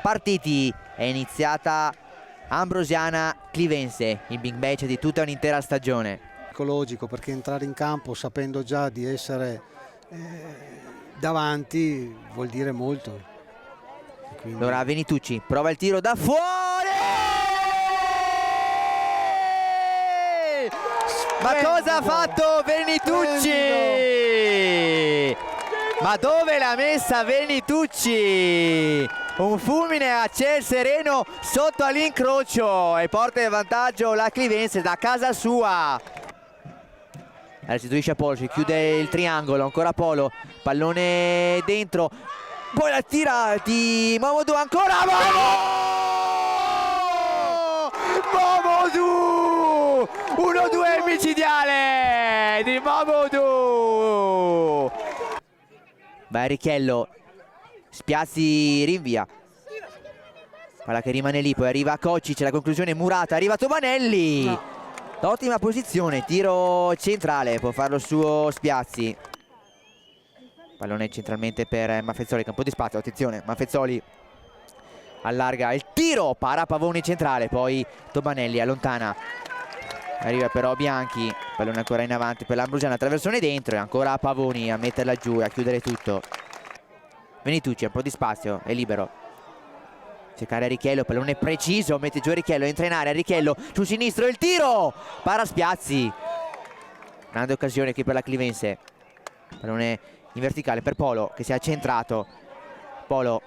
partiti. È iniziata Ambrosiana Clivense, il big match di tutta un'intera stagione. Ecologico, perché entrare in campo sapendo già di essere davanti vuol dire molto. Quindi... Allora Venitucci prova il tiro da fuori! Ma cosa ha fatto Venitucci? Ma dove l'ha messa Venitucci? Un fulmine a ciel sereno sotto all'incrocio e porta in vantaggio la Clivense da casa sua. La restituisce a Polo, si chiude il triangolo, ancora Polo, pallone dentro, poi la tira di Momodou, ancora Momodou! 1-2 micidiale di Momodou! Vai Richello, Spiazzi rinvia, palla che rimane lì, poi arriva Kocic, la conclusione murata, arriva Tobanelli, no. Ottima posizione, tiro centrale, può farlo suo Spiazzi, pallone centralmente per Maffezzoli, campo di spazio, attenzione, Maffezzoli allarga il tiro, para Pavoni centrale, poi Tobanelli allontana, arriva però Bianchi, pallone ancora in avanti per l'Ambrosiana, traversone dentro e ancora Pavoni a metterla giù e a chiudere tutto. Venitucci, un po' di spazio, è libero, cercare Richello, pallone preciso, mette giù Richello, entra in area, Richello sul sinistro, il tiro, para Spiazzi, grande occasione qui per la Clivense, pallone in verticale per Polo che si è accentrato, Polo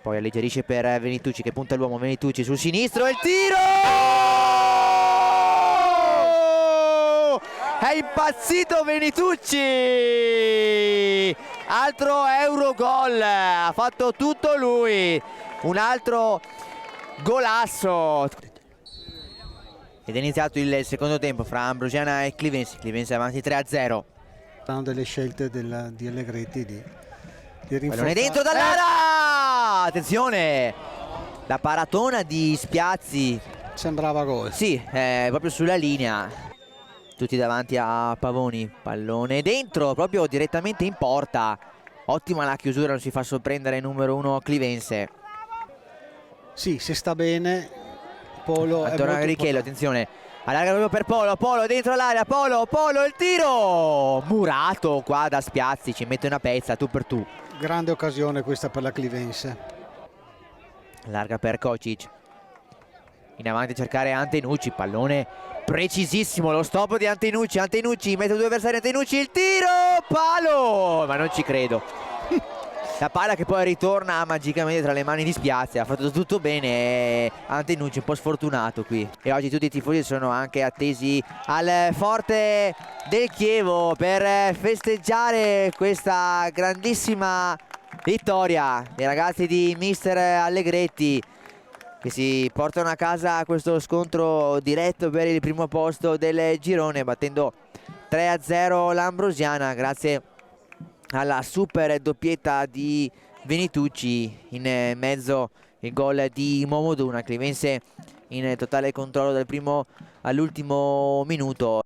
poi alleggerisce per Venitucci che punta l'uomo, Venitucci sul sinistro, il tiro! È impazzito Venitucci, altro Eurogol, ha fatto tutto lui, un altro golasso. Ed è iniziato il secondo tempo fra Ambrosiana e Clivense, Clivense avanti 3-0. Saranno delle scelte di Allegretti di rinforzare. Pallone dentro dall'area, attenzione, la paratona di Spiazzi. Sembrava gol. Sì, proprio sulla linea. Tutti davanti a Pavoni, pallone dentro, proprio direttamente in porta. Ottima la chiusura, non si fa sorprendere il numero 1 Clivense. Sì, se sta bene Polo è torna Richello, attenzione, allarga proprio per Polo, Polo dentro l'area, Polo, il tiro! Murato qua da Spiazzi, ci mette una pezza, tu per tu. Grande occasione questa per la Clivense. Allarga per Kocic. In avanti a cercare Antenucci, pallone precisissimo, lo stop di Antenucci, Antenucci mette due avversari, Antenucci, il tiro, palo, ma non ci credo. La palla che poi ritorna magicamente tra le mani di Spiazzi, ha fatto tutto bene Antenucci, un po' sfortunato qui. E oggi tutti i tifosi sono anche attesi al Forte del Chievo per festeggiare questa grandissima vittoria dei ragazzi di mister Allegretti, che si portano a casa questo scontro diretto per il primo posto del girone, battendo 3-0 l'Ambrosiana grazie alla super doppietta di Venitucci, in mezzo il gol di Momodou, una Clivense in totale controllo dal primo all'ultimo minuto.